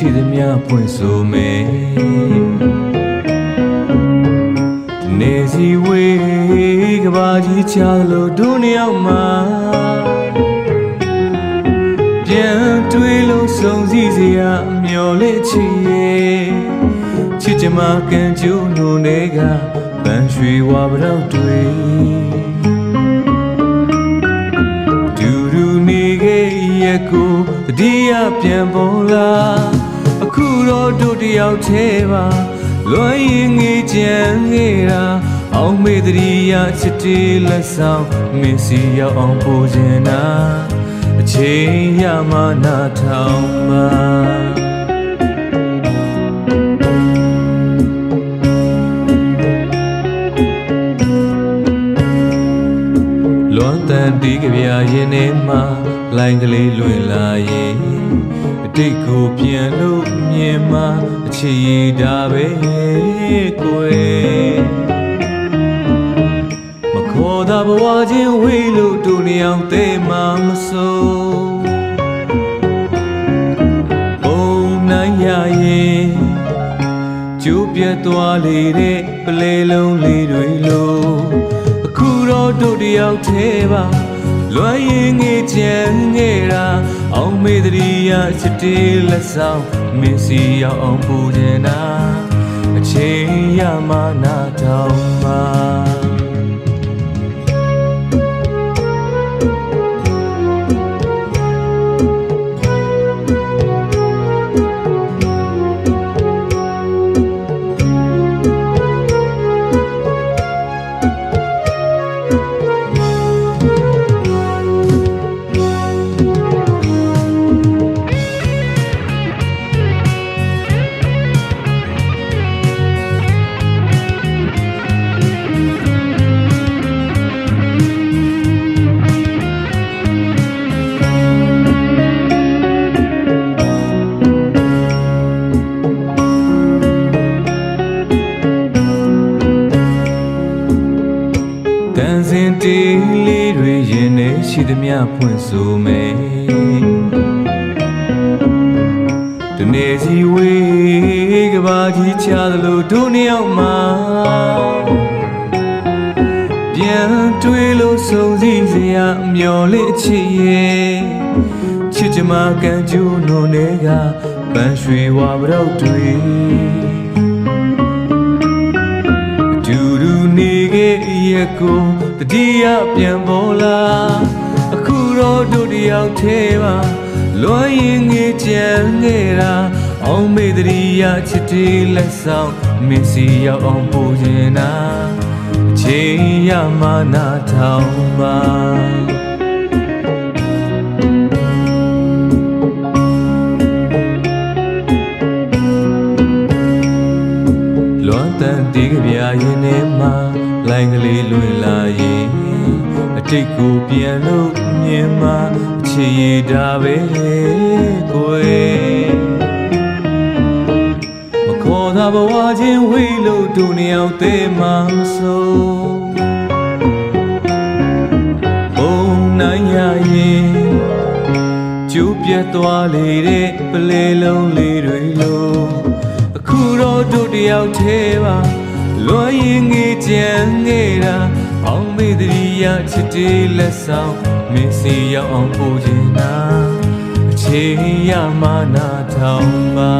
ရှိသမျှပွင့်ဆိုမယ်နေစီဝေးကဘာကြီးချလို့ဒုနှစ်ယောက်မှာပြန်တွေ့လို့ဆုံးစည်းစရာမျော်လင့်ချစ်ရဲ့ချစ်ချင်မှကန်ကျိုးနိုးနေကပန်းရွှေဝါပရောက်တွေဒူဒူနေခဲ့ရဲ့ကိုတတိယပြန်ပေါ်လာအခုတော့တို့တယောက်သေးပါလွန်ရင်ငေးကြံခဲ့တာအောင်မေတရိယာချစ်တေးလက်ဆောင်မင်းစီရောက်အောင်ပို့ချင်တာအချိန်ရမှနာထောင်ပါလွန်တန်တီးကြပြရင်ထဲမှာလိုင်းကလေးလွင်လာရင်အတိတ်ကိုပြန်လို့မြင်မှအချစ်ရတာပဲကိုယ်မခေါ်တာဘဝချင်းဝေးလို့တူနေအောင်သိမှမစိုးပုံနိုင်ရရင်ကျိုးပြတ်သွားလေတဲ့ပလဲလုံးလေးတွေလို့အခုတော့တို့တယောက်သေးပါလွန်ရင်ငေးကြံခဲ့တာအောင်မေတရိယာချစ်တေးလက်ဆောင်မင်းစီရောက်အောင်ပူချင်တာအချိန်ရမှနာထောင်ပါတန်စင်တီးလေးတွေရင်ထဲရှိသမျှဖွင့်ဆိုမယ်တနေ့စီဝေးကဘာကြီးချသလိုဒုနှစ်ယောက်မှာပြန်တွေ့လို့ဆုံးစည်းစရာမျော်လင့်ချစ်ရဲ့ချစ်ချင်မှကန်ကျိုးနိုးနေကပန်းရွှေဝါပရောက်တွေရဲ့ကိုတတိယပြန်ပေါ်လာအခုတော့တို့တယောက်သေးပါလွန်ရင်ငေးကြံခဲ့တာအောင်မေတရိယာချစ်တေးလက်ဆောင်မင်းစီရောက်အောင်ပို့ချင်တာအချိန်ရမှနာထောင်ပါလွန်တန်တီးကြပြရင်ထဲမှာလိုင်းကလေးလွင်လာရင်အတိတ်ကိုပြန်လို့မြင်မှအချစ်ရတာပဲကိုယ်မခေါ်တာဘဝချင်းဝေးလို့တူနေအောင်သိမှမစိုးပုံနိုင်ရရင်ကျိုးပြတ်သွားလေတဲ့ပလဲလုံးလေးတွေလို့အခုတော့တို့တယောက်သေးပါလွန်ရင်ငေးကြံခဲ့တာအောင်မေတရိယာချစ်တေးလက်ဆောင်မင်းစီရောက်အောင်ပို့ချင်တာအချိန်ရမှနာထောင်ပါ